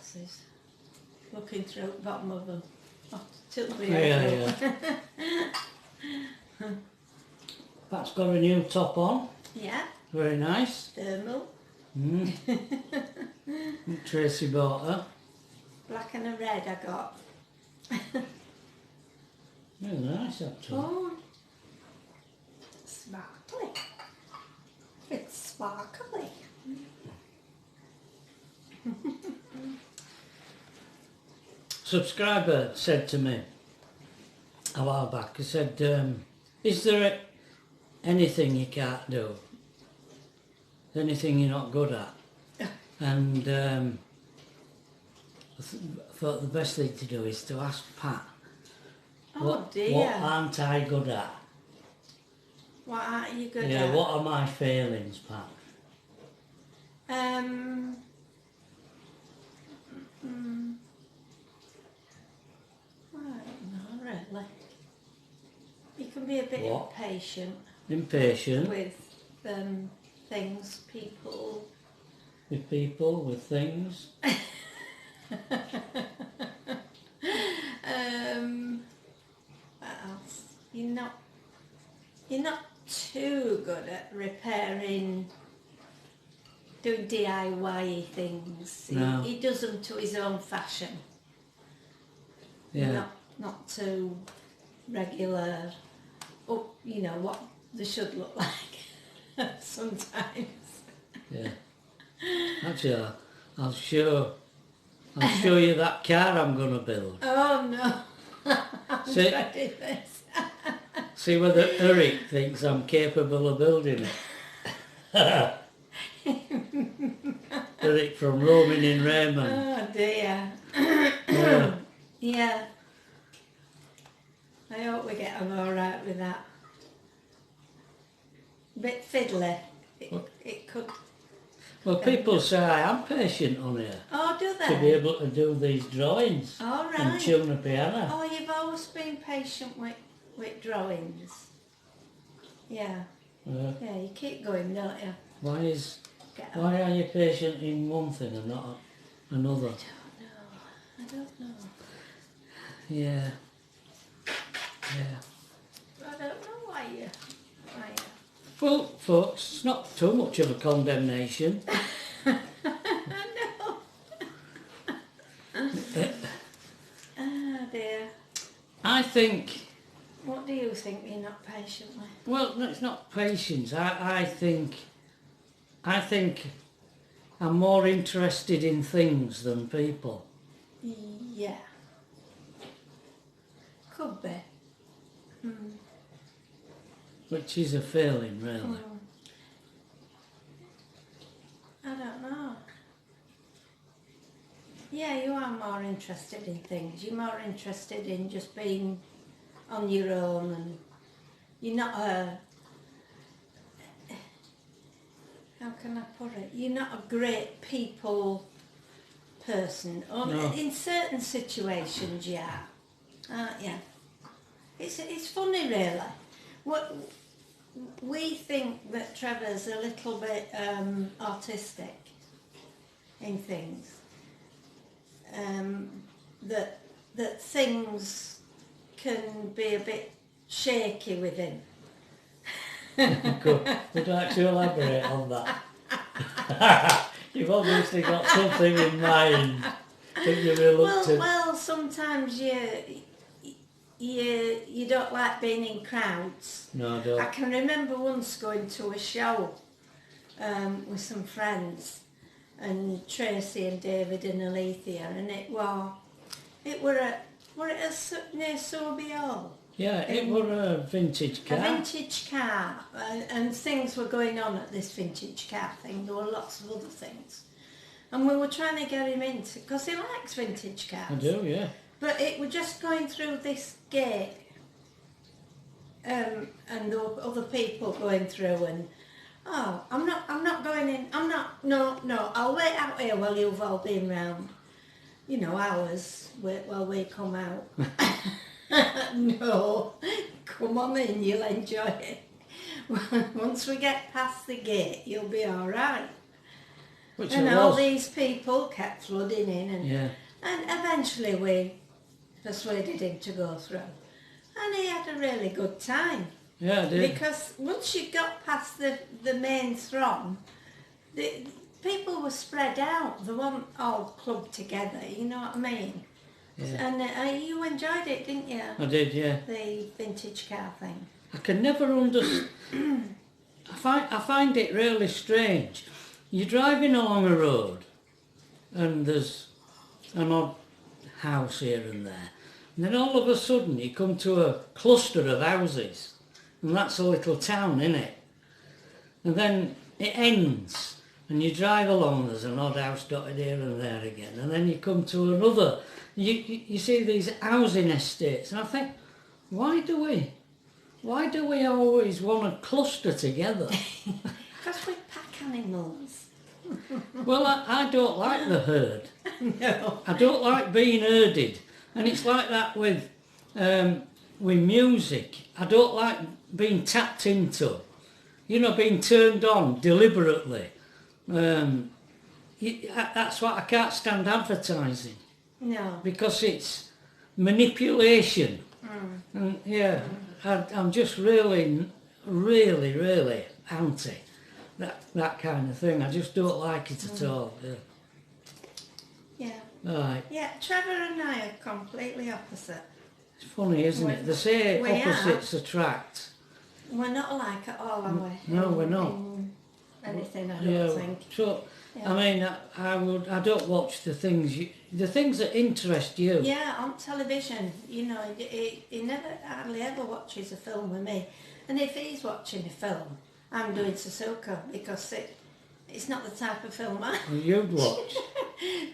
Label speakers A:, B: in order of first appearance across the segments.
A: glasses. Looking through the bottom of them. Oh, tilt me
B: Yeah. Pat's got a new top on.
A: Yeah.
B: Very nice.
A: Thermal.
B: Tracy bought her.
A: Black and a red I got.
B: Very nice actually.
A: Oh. Sparkly. It's sparkly.
B: Subscriber said to me a while back, he said, is there anything you can't do? Anything you're not good at? And I thought the best thing to do is to ask Pat, what aren't I good at?
A: What aren't you good at?
B: Yeah, what are my failings, Pat?
A: I don't know, really. You can be a bit impatient.
B: Impatient?
A: With things, people.
B: With people, with things.
A: What else? You're not too good at repairing, doing DIY things.
B: No.
A: He does them to his own fashion.
B: Yeah.
A: Not too regular. Up, you know what they should look like sometimes.
B: Yeah. Actually, I'll show you that car I'm going to build.
A: Oh no. I'm dreading this.
B: See whether Eric thinks I'm capable of building it. Eric from Roaming in Raymond.
A: Oh dear.
B: Yeah.
A: Yeah. I hope we get on alright with that. Bit fiddly. It could.
B: Well, people say I am patient on here.
A: Oh, do they?
B: To be able to do these drawings.
A: All right.
B: And tune the piano.
A: Oh, you've always been patient with drawings. Yeah. Yeah, you keep going, don't you?
B: Why are you patient in one thing and not another?
A: I don't know.
B: Yeah. Yeah.
A: I don't know why you.
B: Well, folks, it's not too much of a condemnation.
A: I know. Oh dear.
B: I think...
A: What do you think you're not patient with?
B: Well, no, it's not patience. I think I'm more interested in things than people.
A: Yeah. Could be.
B: Which is a failing, really.
A: I don't know. Yeah, you are more interested in things. You're more interested in just being on your own, and you're not a... How can I put it? You're not a great people person.
B: No.
A: In certain situations, you are, aren't you? It's funny, really. What we think that Trevor's a little bit autistic in things. That things can be a bit shaky with him.
B: Good. Would you like to elaborate on that? You've obviously got something in mind that you're reluctant.
A: Well, sometimes you don't like being in crowds.
B: No, I don't.
A: I can remember once going to a show with some friends, and Tracy and David and Alethea, and it were near Soby Hall.
B: Yeah, it were a vintage car.
A: A vintage car, and things were going on at this vintage car thing. There were lots of other things, and we were trying to get him into, because he likes vintage cars.
B: I do, yeah.
A: But it was just going through this gate, and there were other people going through, and I'm not going in. No. I'll wait out here while you've all been round. You know, hours while we come out. No, come on in. You'll enjoy it. Once we get past the gate, you'll be all right.
B: Which
A: and
B: it
A: all
B: was.
A: these people kept flooding in,
B: Yeah.
A: and eventually we persuaded him to go through. And he had a really good time.
B: Yeah, I did.
A: Because once you got past the main throng, the people were spread out. They weren't all clubbed together, you know what I mean?
B: Yeah.
A: And you enjoyed it, didn't you?
B: I did, yeah.
A: The vintage car thing.
B: I can never understand. I find it really strange. You're driving along a road and there's an odd house here and there. And then all of a sudden you come to a cluster of houses. And that's a little town, innit? And then it ends. And you drive along, there's an odd house dotted here and there again. And then you come to another. You see these housing estates. And I think, why do we always want to cluster together?
A: Because we're pack animals.
B: Well, I don't like the herd.
A: No.
B: I don't like being herded. And it's like that with music. I don't like being tapped into. You know, being turned on deliberately. That's what I can't stand advertising.
A: No.
B: Because it's manipulation. And yeah, I'm just really, really, really anti that kind of thing. I just don't like it at all.
A: Yeah.
B: Right.
A: Yeah, Trevor and I are completely opposite.
B: It's funny, isn't it? They say
A: We
B: opposites attract.
A: We're not alike at all, are we?
B: No, we're not.
A: In anything, I don't think.
B: So,
A: Yeah.
B: I mean, I don't watch the things that interest you.
A: Yeah, on television, you know, he never hardly ever watches a film with me. And if he's watching a film, I'm doing Suzuka because it's not the type of film I...
B: Well, you'd watch.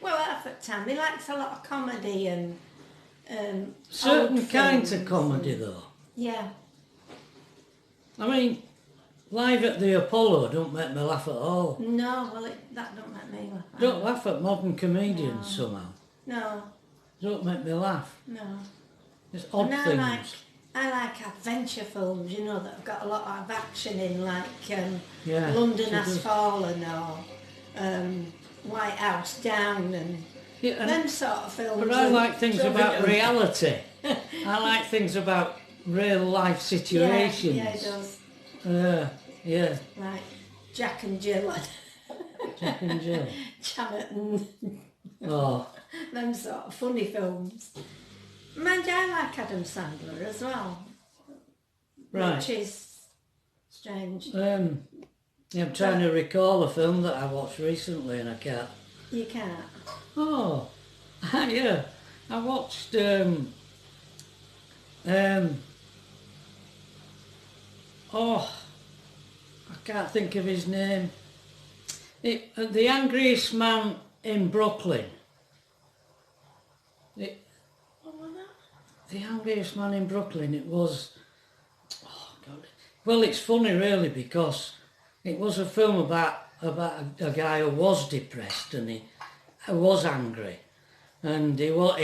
A: Well, half the time. He likes a lot of comedy and...
B: Certain
A: old
B: kinds of
A: films
B: comedy,
A: and-
B: though.
A: Yeah.
B: I mean, Live at the Apollo don't make me laugh at all.
A: No, well, that don't make me laugh.
B: Don't laugh at modern comedians somehow.
A: No,
B: Don't make me laugh.
A: no.
B: It's odd
A: And
B: things.
A: I like adventure films, you know, that have got a lot of action in, like
B: Yeah,
A: London
B: she
A: Has
B: does.
A: Fallen or White House Down and
B: Yeah, and-
A: them sort of films.
B: But I
A: and
B: like things
A: Trevor
B: about
A: does.
B: reality. I like things about real life situations.
A: Yeah, he does.
B: Yeah,
A: Like Jack and Jill,
B: Jack and Jill.
A: Janet and
B: Oh,
A: them sort of funny films. Mind you, I like Adam Sandler as well.
B: right.
A: Which is strange.
B: Yeah, I'm trying to recall a film that I watched recently and I can't.
A: You can't.
B: Oh, yeah. I watched oh, I can't think of his name. The Angriest Man in Brooklyn.
A: What was that?
B: The Angriest Man in Brooklyn, it was... Oh, God. Well, it's funny, really, because it was a film about a guy who was depressed and he was angry. And he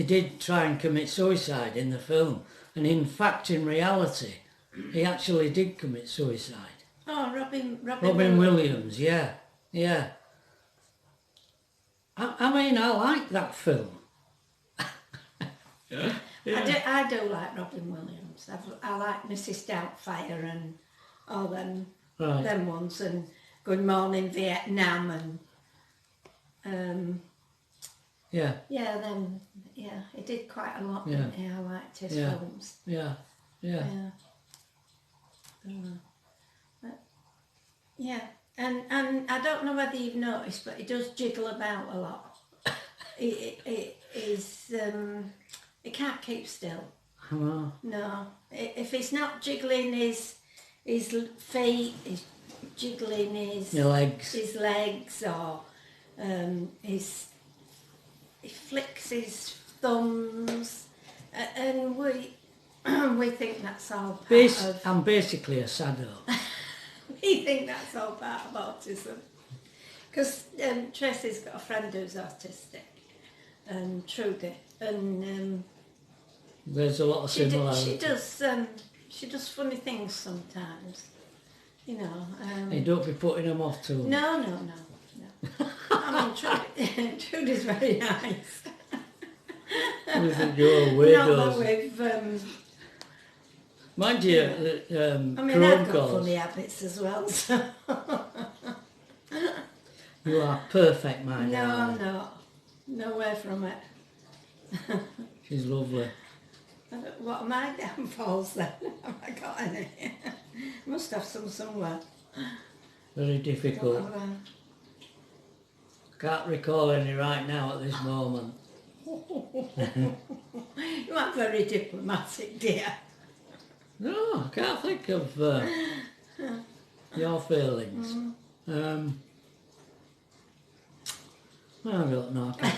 B: did try and commit suicide in the film. And in fact, in reality, he actually did commit suicide.
A: Oh, Robin
B: Williams, yeah. I mean, I like that film.
A: I do like Robin Williams. I like Mrs. Doubtfire and all them
B: Right.
A: them ones and Good Morning Vietnam and
B: Yeah,
A: he did quite a lot,
B: Yeah.
A: didn't he? I liked his
B: Yeah.
A: films.
B: yeah.
A: But, yeah. And I don't know whether you've noticed, but he does jiggle about a lot. he can't keep still.
B: I know.
A: No, if he's not jiggling his feet, he's jiggling
B: My legs.
A: his legs, or he flicks his thumbs, and we think that's all part of.
B: I'm basically a sado.
A: We think that's all part of autism, because Tracy's got a friend who's autistic, Trudy, and.
B: There's a lot of similarities.
A: She does funny things sometimes, you know.
B: Hey, don't be putting them off too much.
A: No. I mean, Trudy's very nice.
B: We think you're weirdos.
A: Not that we've,
B: Mind you,
A: I mean,
B: Chrome
A: I've got
B: calls,
A: funny habits as well, so.
B: you are perfect, my
A: No,
B: darling.
A: I'm not. Nowhere from it.
B: She's lovely.
A: What are my downfalls then? Have I got any? Must have some somewhere.
B: Very difficult.
A: Don't have
B: Can't recall any right now at this moment.
A: You aren't very diplomatic, dear.
B: No, I can't think of your feelings. I don't know. I can't.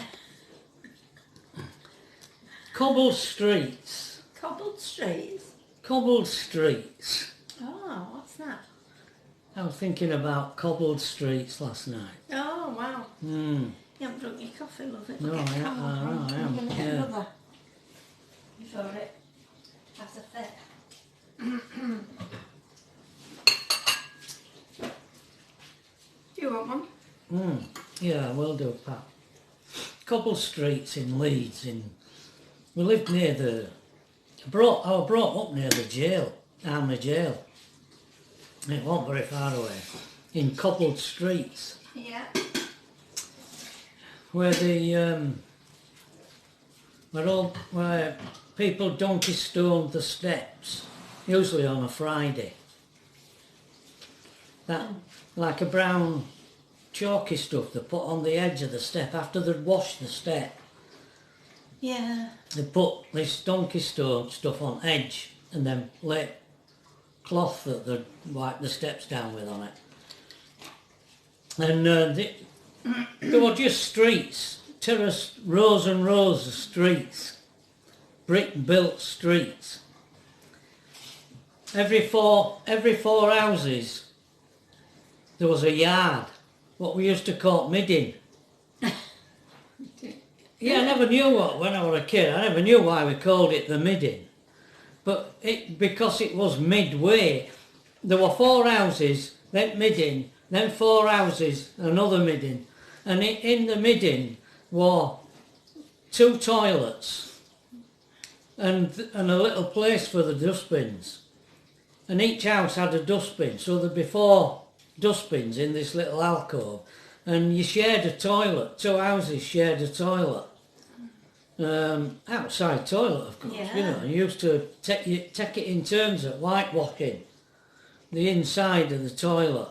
B: Cobbled streets.
A: Cobbled streets?
B: Cobbled streets.
A: Oh, what's that?
B: I was thinking about cobbled streets last night.
A: Oh, wow.
B: Mm.
A: You haven't drunk your coffee, love it.
B: No,
A: Get
B: I
A: a
B: am.
A: cobbled one.
B: I am,
A: I'm going to get
B: yeah.
A: another. Before it has a fit. Do you want one?
B: Yeah, will do, Pat. Cobbled streets in Leeds. We lived near the. I was brought up near the jail, Army Jail. It wasn't very far away. In cobbled streets,
A: Yeah.
B: where where people donkey stoned the steps, usually on a Friday. That like a brown chalky stuff they put on the edge of the step after they'd washed the step.
A: Yeah.
B: They put this donkey stone stuff on edge and then lay cloth that they'd wipe the steps down with on it. And there were just streets, terraced rows and rows of streets, brick-built streets. Every four houses there was a yard, what we used to call midding. Yeah, I never knew when I was a kid, I never knew why we called it the midding. But because it was midway, there were 4 houses, then midding, then 4 houses, another midding. And in the midding were 2 toilets and a little place for the dustbins. And each house had a dustbin, so there'd be 4 dustbins in this little alcove. And you shared a toilet, 2 houses shared a toilet. Outside toilet, of course,
A: Yeah.
B: you know. You used to take it in turns at whitewashing the inside of the toilet.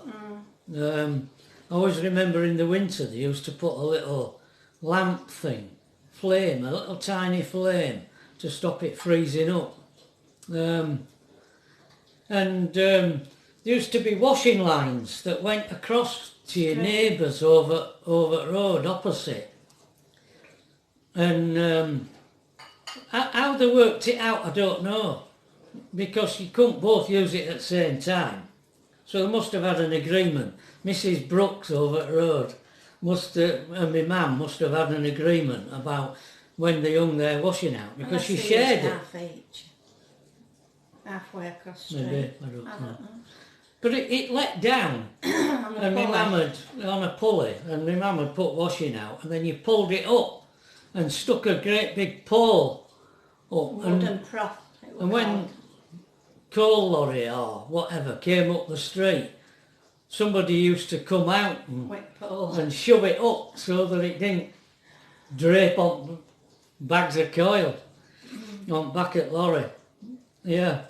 B: I always remember in the winter they used to put a little lamp thing, flame, a little tiny flame to stop it freezing up. There used to be washing lines that went across to your neighbours over the road opposite. And how they worked it out, I don't know, because you couldn't both use it at the same time. So they must have had an agreement. Mrs. Brooks over the road and my mum must have had an agreement about when they hung their washing out, because she shared it.
A: Half each. Halfway across the street.
B: Maybe, I don't know. But it let down, and my mum had, on a pulley, and my mum had put washing out, and then you pulled it up and stuck a great big pole up.
A: Wooden prop.
B: And when coal lorry or whatever came up the street, somebody used to come out and shove it up so that it didn't drape on bags of coal on back at lorry. Yeah.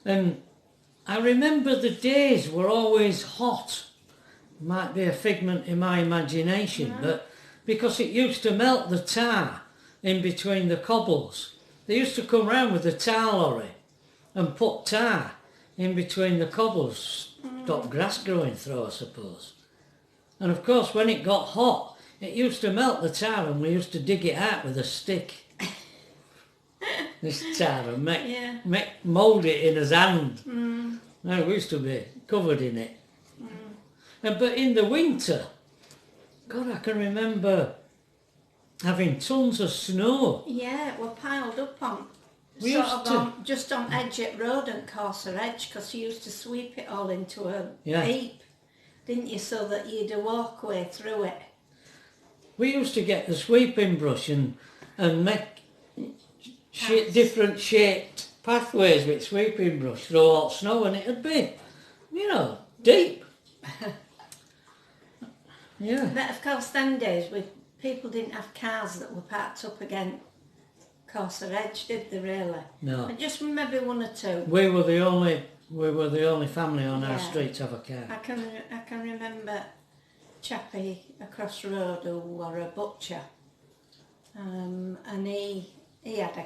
B: And I remember the days were always hot. Might be a figment in my imagination, but because it used to melt the tar in between the cobbles. They used to come round with the tar lorry and put tar in between the cobbles, stop grass growing through, I suppose. And of course when it got hot, it used to melt the tar and we used to dig it out with a stick. This tar and mould it in his hand. No, we used to be covered in it. But in the winter, God, I can remember having tons of snow.
A: Yeah, it were piled up on,
B: We
A: sort
B: used
A: of
B: to-
A: on, just on Edgett Road and Corser Edge, because you used to sweep it all into a
B: Yeah.
A: heap. didn't you, so that you'd a walkway through it.
B: We used to get the sweeping brush and make different shaped pathways with sweeping brush through all snow, and it'd be, you know, deep. Yeah.
A: But of course, them days, people didn't have cars that were parked up against Corsair Edge, did they really?
B: No.
A: I just remember one or two.
B: We were the only family on our street to have a car.
A: I can remember chappie across the road who were a butcher, and he had a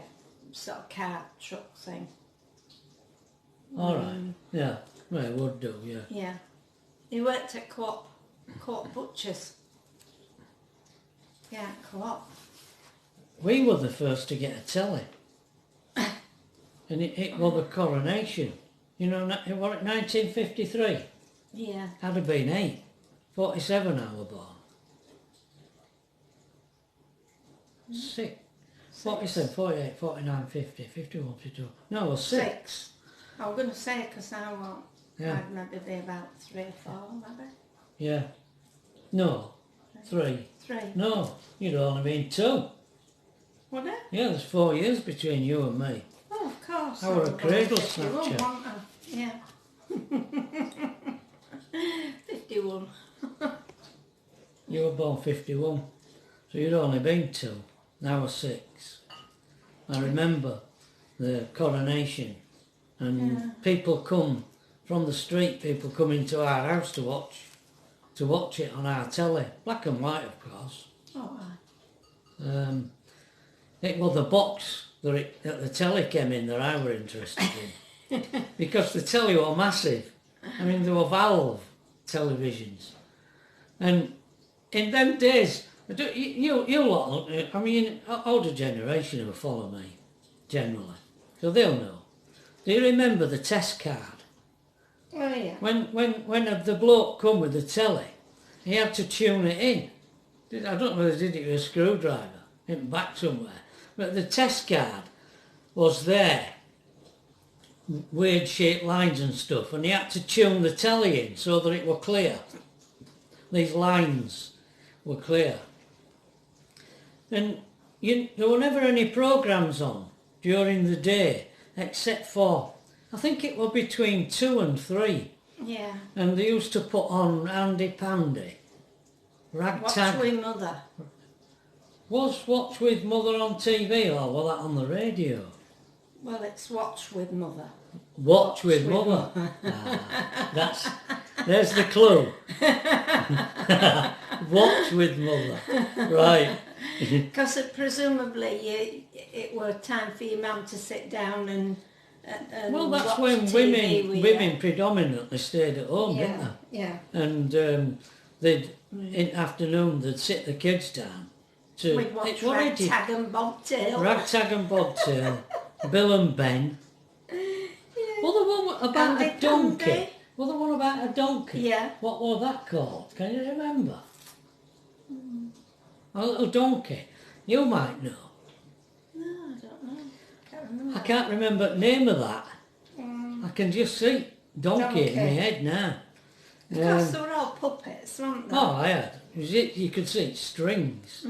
A: sort of car truck thing.
B: All right. Yeah. Well, it would do. Yeah.
A: Yeah. He worked at Co-op Butchers. Yeah, Co-op.
B: We were the first to get a telly, and it was the coronation. You know, it was 1953.
A: Yeah.
B: I'd have been 8. 47 I was born. 6. 47, 48, 49, 50, 51, 52. No, I was 6.
A: I was going to say, because I won't.
B: Yeah.
A: I'd maybe be about 3 or 4, maybe.
B: Yeah. No. 3.
A: 3.
B: No, you'd only been 2.
A: Would it?
B: Yeah, there's 4 years between you and me.
A: Oh, of course.
B: I were a cradle
A: 51,
B: snatcher.
A: wasn't I? Yeah. 51.
B: You were born 51, so you'd only been 2. Now I was 6. I remember the coronation, and people come from the street. People come into our house to watch it on our telly, black and white, of course.
A: Oh, aye.
B: It was the box that the telly came in that I were interested in, because the telly were massive. I mean, they were valve televisions, and in them days, you lot, I mean, older generation who follow me, generally, so they'll know. Do you remember the test card?
A: Oh, yeah.
B: When the bloke come with the telly, he had to tune it in. I don't know if they did it with a screwdriver, in back somewhere, but the test card was there, weird shaped lines and stuff, and he had to tune the telly in so that it were clear. These lines were clear. And there were never any programmes on during the day, except for, I think it was between 2 and 3.
A: Yeah.
B: And they used to put on Andy Pandy, Ragtag.
A: Watch with Mother.
B: Was Watch with Mother on TV, or was that on the radio?
A: Well, it's Watch with Mother.
B: Watch with Mother. There's the clue. Watch with Mother. Right.
A: Because presumably it were time for your mum to sit down and
B: well, that's
A: watch
B: when
A: TV
B: women predominantly stayed at home, didn't they?
A: Yeah.
B: And they'd in afternoon they'd sit the kids down to
A: We'd watch Ragtag and Bobtail.
B: Ragtag and Bobtail, Bill and Ben. Well, the one about
A: Andy
B: a donkey.
A: Pandy.
B: Well, the one about a donkey.
A: Yeah.
B: What was that called? Can you remember? A little donkey. You might know.
A: No, I don't know. Can't remember.
B: I can't remember the name of that. I can just see donkey in my
A: Donkey.
B: head now.
A: Because they were all puppets, weren't they?
B: Oh, I had. You could see it's strings.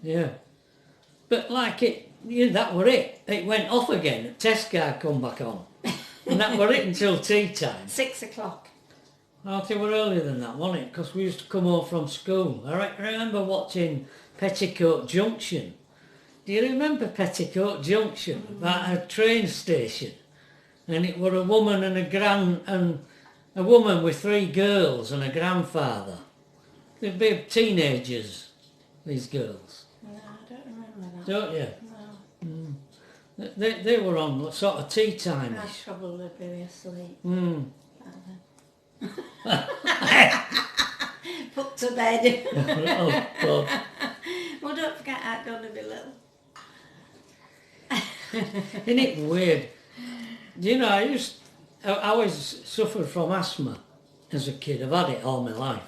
B: Yeah. But like that were it. It went off again. Test card come back on. And that were it until tea time.
A: 6 o'clock.
B: I think we're earlier than that, wasn't it? Because we used to come home from school. I remember watching Petticoat Junction. Do you remember Petticoat Junction? About a train station. And it were a woman and a woman with 3 girls and a grandfather. They'd be teenagers, these girls.
A: No, I don't remember that.
B: Don't you?
A: No.
B: They were on sort of tea time.
A: I'd probably be asleep. Put to bed.
B: Oh, God.
A: Well, don't forget I'd gonna be little.
B: Isn't it weird? Do you know, I always suffered from asthma as a kid. I've had it all my life.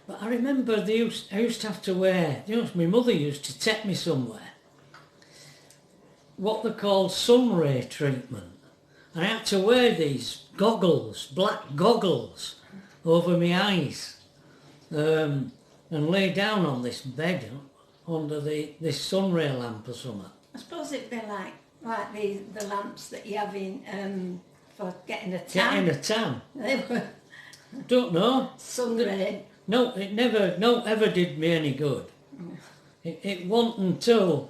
B: But I remember I used to have to wear, my mother used to take me somewhere, what they called sun ray treatment. And I had to wear these goggles, black goggles, over my eyes, and lay down on this bed under this sunray lamp or something.
A: I suppose it'd be like the lamps that you have in for getting a tan.
B: Getting a tan.
A: They were
B: Don't know.
A: sun ray.
B: No, it never did me any good. It wasn't until,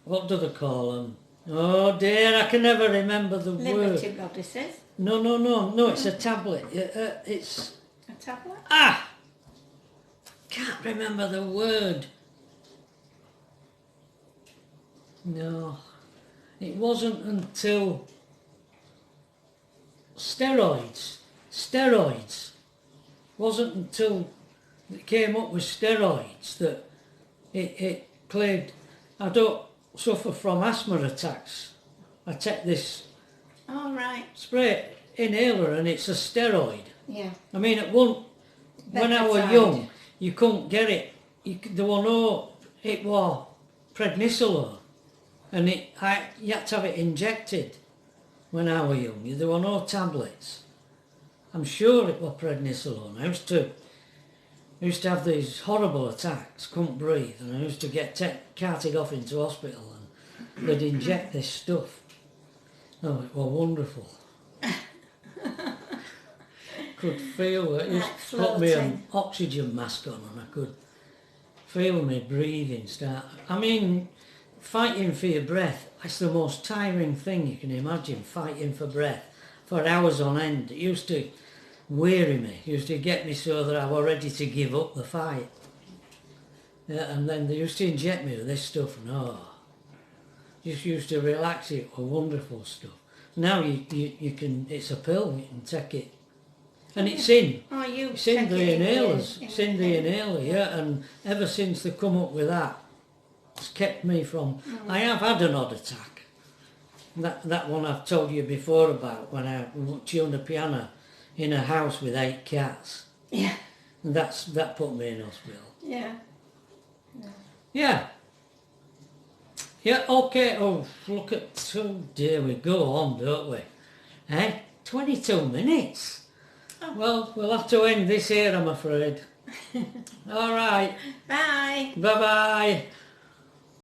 B: what do they call them? Oh dear, I can never remember the
A: Liberty
B: word.
A: bodices.
B: No, it's a tablet. It's...
A: A tablet?
B: Can't remember the word. No, it wasn't until steroids. Wasn't until it came up with steroids that it played. I don't suffer from asthma attacks. I take this spray inhaler and it's a steroid.
A: Yeah.
B: I mean, when I was young, you couldn't get it. There were no, it was prednisolone, and you had to have it injected when I was young. There were no tablets. I'm sure it was prednisolone. I used to have these horrible attacks, couldn't breathe, and I used to get carted off into hospital and they'd inject this stuff. Oh, it was wonderful. Could feel it.
A: Like
B: Just put me an
A: floating.
B: oxygen mask on and I could feel me breathing start. I mean, fighting for your breath, it's the most tiring thing you can imagine, fighting for breath for hours on end. It used to weary me, used to get me so that I was ready to give up the fight. Yeah, and then they used to inject me with this stuff and just used to relax it with wonderful stuff. Now you can, it's a pill, you can take it. And it's in.
A: Oh,
B: It's in the inhalers. It's in the inhaler, yeah. And ever since they come up with that, it's kept me from. I have had an odd attack. That one I've told you before about when I tuned the piano in a house with 8 cats.
A: Yeah.
B: And that put me in hospital.
A: Yeah.
B: Yeah. Yeah. Okay. Oh, look at. Oh dear, we go on, don't we? 22 minutes.
A: Oh.
B: Well, we'll have to end this here, I'm afraid. All right.
A: Bye.
B: Bye-bye.